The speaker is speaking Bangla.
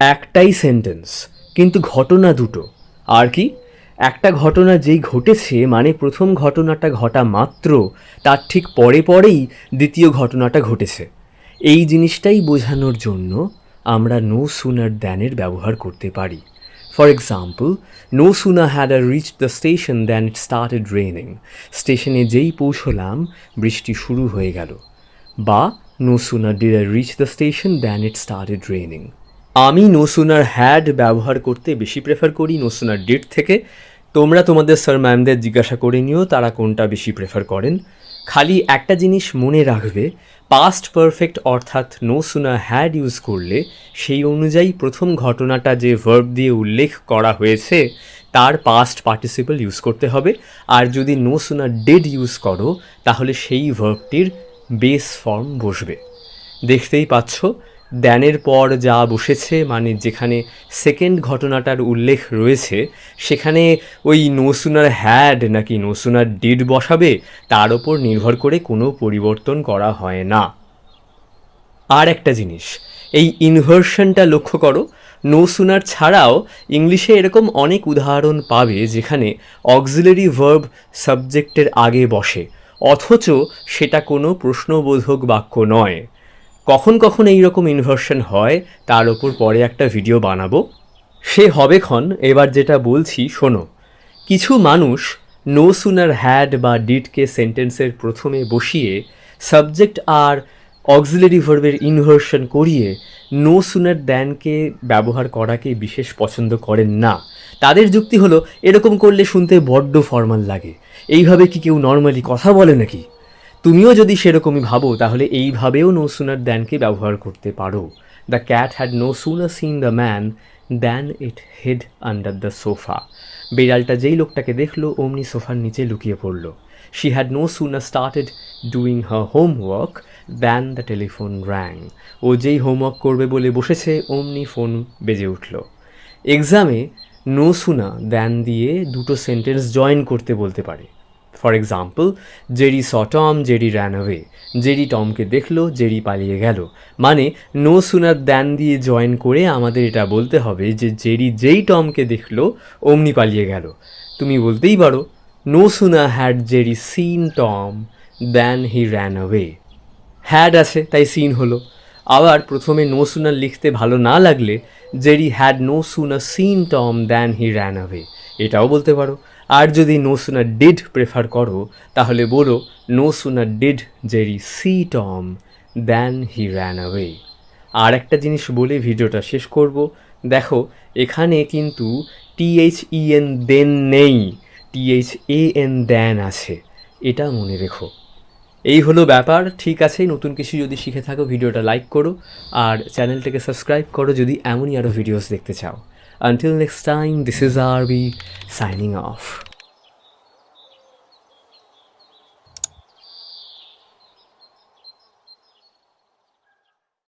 একটাই সেন্টেন্স, কিন্তু ঘটনা দুটো। আর কি, একটা ঘটনা যেই ঘটেছে মানে প্রথম ঘটনাটা ঘটা মাত্র তার ঠিক পরে পরেই দ্বিতীয় ঘটনাটা ঘটেছে। এই জিনিসটাই বোঝানোর জন্য আমরা নো সুনার দ্যানের ব্যবহার করতে পারি। For example, no sooner had I reached the station than it started raining. স্টেশনে যেই পৌঁছলাম বৃষ্টি শুরু হয়ে গেল। বা no sooner did I reach the station than it started raining. আমি নো সুনার হ্যাড ব্যবহার করতে বেশি প্রেফার করি নো সুনার ডিড থেকে। তোমরা তোমাদের স্যার ম্যামদের জিজ্ঞাসা করে নিও তারা কোনটা বেশি প্রেফার করেন। খালি একটা জিনিস মনে রাখবে, পাস্ট পারফেক্ট অর্থাৎ নো সুনার হ্যাড ইউজ করলে সেই অনুযায়ী প্রথম ঘটনাটা যে ভার্ব দিয়ে উল্লেখ করা হয়েছে তার পাস্ট পার্টিসিপল ইউজ করতে হবে। আর যদি নো সুনার ডিড ইউজ করো তাহলে সেই ভার্বটির বেস ফর্ম বসবে। দেখতেই পাচ্ছ দ্যানের পর যা বসেছে, মানে যেখানে সেকেন্ড ঘটনাটার উল্লেখ রয়েছে সেখানে ওই নো সুনার হ্যাড নাকি নো সুনার ডিড বসাবে তার ওপর নির্ভর করে কোনো পরিবর্তন করা হয় না। আর একটা জিনিস, এই ইনভার্সনটা লক্ষ্য করো। নো সুনার ছাড়াও ইংলিশে এরকম অনেক উদাহরণ পাবে যেখানে অক্সিলারি ভার্ব সাবজেক্টের আগে বসে, অথচ সেটা কোনো প্রশ্নবোধক বাক্য নয়। কখন কখন এইরকম ইনভার্সন হয় তার ওপর পরে একটা ভিডিও বানাবো, সে হবেক্ষণ। এবার যেটা বলছি শোনো। কিছু মানুষ নো সুনার হ্যাড বা ডিডকে সেন্টেন্সের প্রথমে বসিয়ে সাবজেক্ট আর অক্সিলারি ভার্বের ইনভার্সন করিয়ে নো সুনার দ্যানকে ব্যবহার করাকে বিশেষ পছন্দ করেন না। তাদের যুক্তি হলো এরকম করলে শুনতে বড্ড ফর্মাল লাগে, এইভাবে কি কেউ নর্মালি কথা বলে নাকি? তুমিও যদি সেরকমই ভাবো তাহলে এইভাবেও নো সুনার দ্যানকে ব্যবহার করতে পারো। The cat had no sooner seen the man than it hid under the sofa. বিড়ালটা যেই লোকটাকে দেখলো অমনি সোফার নিচে লুকিয়ে পড়ল। She had no sooner started doing her homework than the telephone rang. ও যেই হোমওয়ার্ক করবে বলে বসেছে অমনি ফোন বেজে উঠল। এক্সামে নো সুনা দ্যান দিয়ে দুটো সেন্টেন্স জয়েন করতে বলতে পারে। For example, Jerry saw Tom, Jerry ran away. Jerry টমকে দেখলো, জেরি পালিয়ে গেল। মানে নো সুনার দ্যান দিয়ে জয়েন করে আমাদের এটা বলতে হবে যে জেরি যেই টমকে দেখলো অমনি পালিয়ে গেল। তুমি বলতেই পারো, no sooner had Jerry seen Tom than he ran away. Had আছে তাই সিন হলো। আবার প্রথমে নো সুনার লিখতে ভালো না লাগলে Jerry had no sooner seen Tom than he ran away, এটাও বলতে পারো। আর যদি নো সুনার ডিড প্রেফার করো তাহলে বলো no sooner did Jerry see Tom than he ran away. আর একটা জিনিস বলে ভিডিওটা শেষ করব। দেখো এখানে কিন্তু THEN দেন নেই, THAN দ্যান আছে, এটা মনে রেখো। এই হলো ব্যাপার। ঠিক আছে, নতুন কিছু যদি শিখে থাকো ভিডিওটা লাইক করো আর চ্যানেলটাকে সাবস্ক্রাইব করো যদি এমনই আরও ভিডিওস দেখতে চাও। Until next time, this is আরবি সাইনিং অফ।